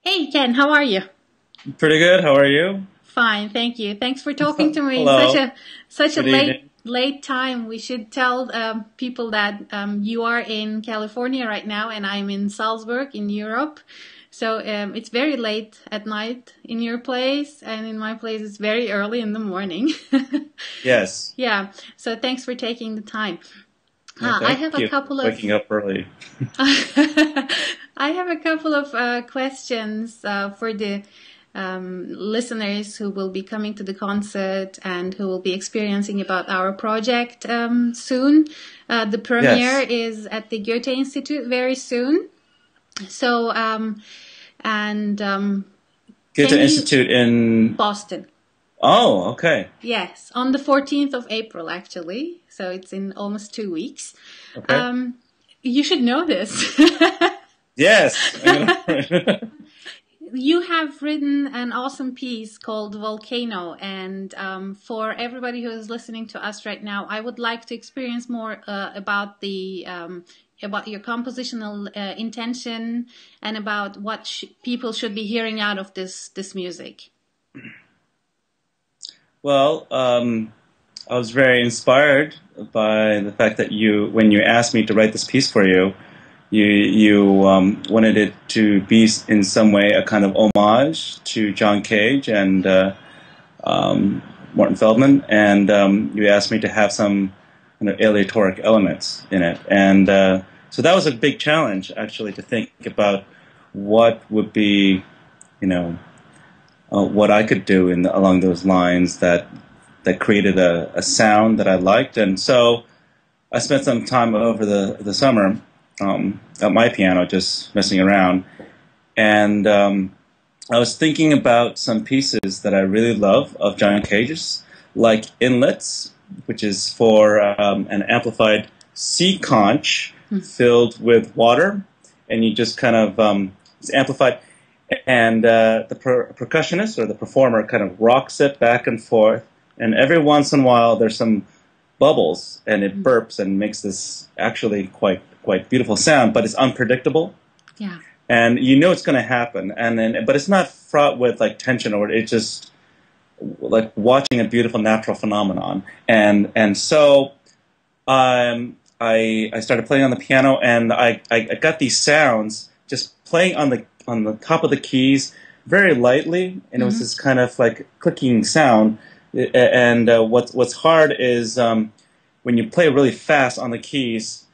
Hey Ken, how are you? Pretty good. How are you? Fine, thank you. Thanks for talking to me in Hello. such a Good evening. late time. We should tell people that you are in California right now, and I'm in Salzburg in Europe. So it's very late at night in your place, and in my place it's very early in the morning. Yes. Yeah. So thanks for taking the time. No, I thank have a you for couple of waking up early. I have a couple of questions for the listeners who will be coming to the concert and who will be experiencing about our project soon. The premiere Yes. is at the Goethe Institute very soon. So, and Goethe can you, Institute in. Boston? Oh, okay. Yes, on the 14th of April, actually. So it's in almost 2 weeks. Okay. Um, you should know this. Yes. You have written an awesome piece called Volcano, and for everybody who is listening to us right now, I would like to experience more about the about your compositional intention and about what people should be hearing out of this music. Well, I was very inspired by the fact that when you asked me to write this piece for you, you wanted it to be in some way a kind of homage to John Cage and Martin Feldman, and you asked me to have some aleatoric elements in it, and so that was a big challenge actually to think about what would be, what I could do along those lines that created a sound that I liked, and so I spent some time over the summer at my piano, just messing around. And I was thinking about some pieces that I really love of John Cage's, like Inlets, which is for an amplified C conch filled with water, and you just kind of, it's amplified, and the percussionist or the performer kind of rocks it back and forth, and every once in a while there's some bubbles, and it burps and makes this actually quite beautiful sound, but it's unpredictable. Yeah. And you know it's going to happen, but it's not fraught with like tension, or it's just like watching a beautiful natural phenomenon. And so I started playing on the piano, and I got these sounds just playing on the top of the keys very lightly, and it was this kind of like clicking sound. And what's hard is when you play really fast on the keys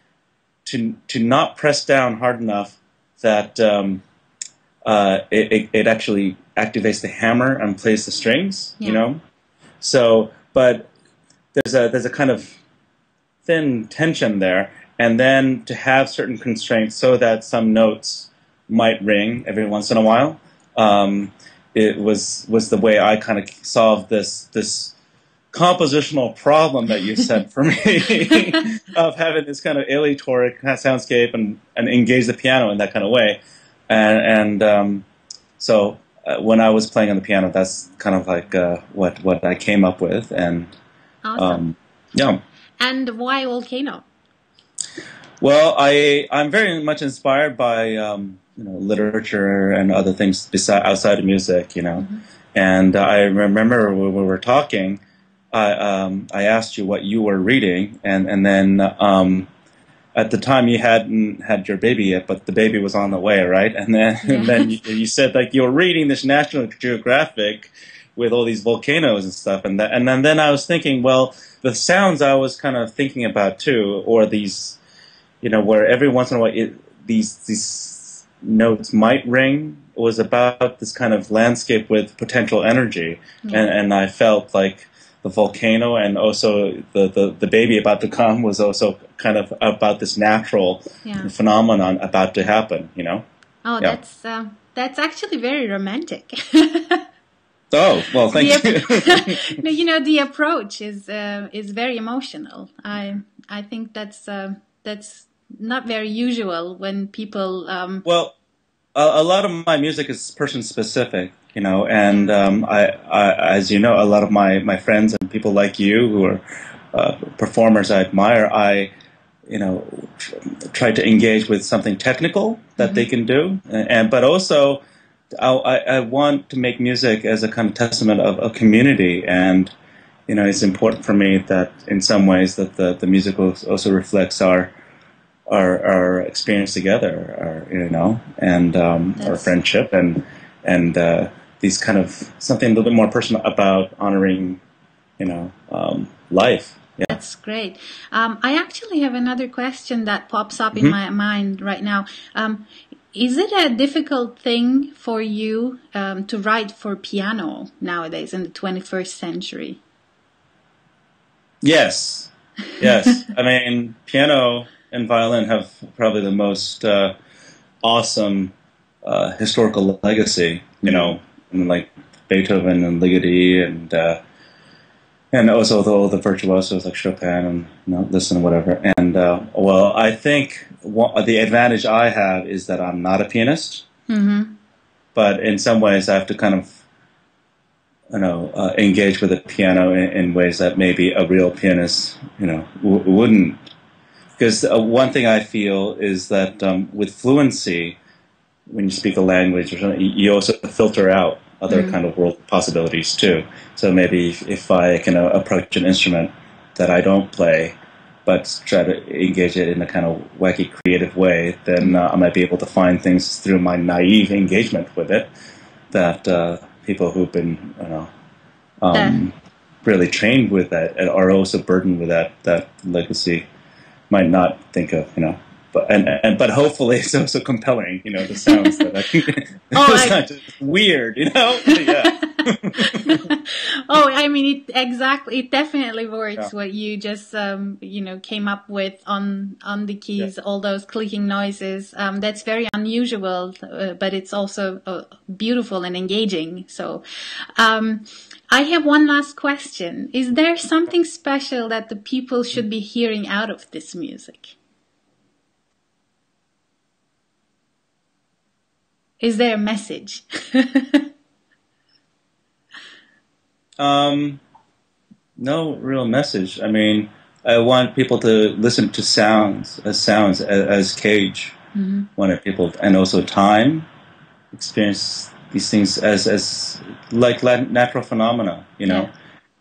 to not press down hard enough that it actually activates the hammer and plays the strings, Yeah. So, but there's a kind of thin tension there, and then to have certain constraints so that some notes might ring every once in a while. It was the way I kind of solved this compositional problem that you set for me of having this kind of aleatoric kind of soundscape and engage the piano in that kind of way. So when I was playing on the piano, that's kind of like what I came up with. And Awesome. yeah. And why Volcano? Well, I'm very much inspired by literature and other things outside of music, And I remember when we were talking, I asked you what you were reading, and then at the time you hadn't had your baby yet, but the baby was on the way, right? And then and then you said like you were reading this National Geographic with all these volcanoes and stuff, and then I was thinking, well, the sounds I was kind of thinking about too, or these, where every once in a while these notes might ring, was about this kind of landscape with potential energy, and I felt like the volcano and also the baby about to come was also kind of about this natural phenomenon about to happen, Oh, Yeah. that's actually very romantic. Oh, well, thank you. No, the approach is very emotional. I think that's not very usual when people. Well, a lot of my music is person specific, and as you know, a lot of my friends and people like you who are performers I admire, try to engage with something technical that they can do, but also I want to make music as a kind of testament of a community, and it's important for me that in some ways that the music also reflects our experience together, and our friendship, and these kind of something a little bit more personal about honoring, life. Yeah. That's great. I actually have another question that pops up in my mind right now. Is it a difficult thing for you to write for piano nowadays in the 21st century? Yes. I mean, piano and violin have probably the most awesome historical legacy, like Beethoven and Ligeti and also all the virtuosos like Chopin and Liszt and whatever. And I think the advantage I have is that I'm not a pianist, but in some ways I have to kind of engage with the piano in ways that maybe a real pianist wouldn't. Because one thing I feel is that with fluency, when you speak a language or something, you also filter out other kind of world possibilities too. So maybe if I can approach an instrument that I don't play, but try to engage it in a kind of wacky, creative way, then I might be able to find things through my naive engagement with it that people who've been, really trained with that and are also burdened with that legacy might not think of, but hopefully it's also compelling, the sounds that I can. It's not just weird, Yeah. I mean, it definitely works. Yeah. What you just, came up with on the keys, all those clicking noises. That's very unusual, but it's also beautiful and engaging. So, I have one last question. Is there something special that the people should be hearing out of this music? Is there a message? No real message. I mean, I want people to listen to sounds as cage. Wanted people, and also time, experience these things as like natural phenomena,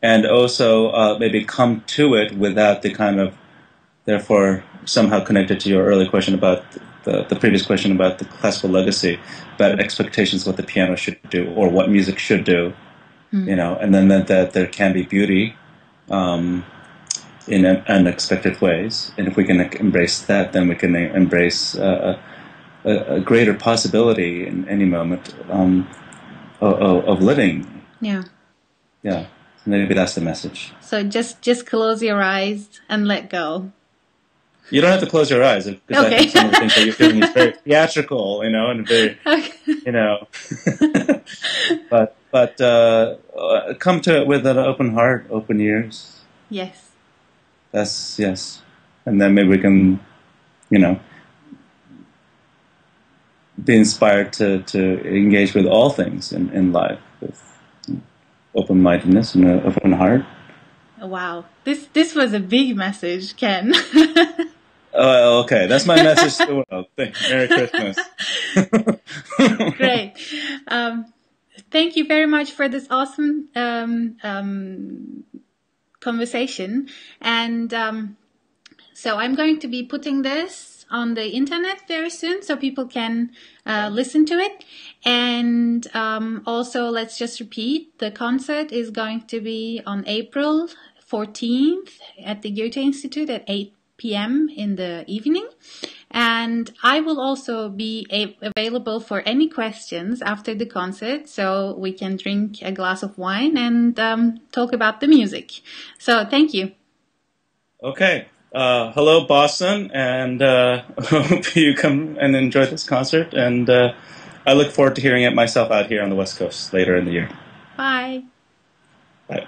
and also maybe come to it without the kind of, therefore somehow connected to your earlier question about the previous question about the classical legacy, about expectations, what the piano should do or what music should do, and then that there can be beauty in unexpected ways. And if we can embrace that, then we can embrace a greater possibility in any moment of living. Yeah. Yeah. Maybe that's the message. So just close your eyes and let go. You don't have to close your eyes, because I think some of the things that you're doing is very theatrical, and very, but come to it with an open heart, open ears. Yes. Yes. And then maybe we can, be inspired to engage with all things in life with open-mindedness and an open heart. Wow. This was a big message, Ken. Okay. That's my message to the world. Merry Christmas. Great. Thank you very much for this awesome conversation. And so I'm going to be putting this on the internet very soon so people can listen to it. And also, let's just repeat, the concert is going to be on April 14th at the Goethe Institute at 8 p.m. in the evening. And I will also be available for any questions after the concert, so we can drink a glass of wine and talk about the music. So thank you. Okay. Hello, Boston, and hope you come and enjoy this concert. And I look forward to hearing it myself out here on the West Coast later in the year. Bye. Bye.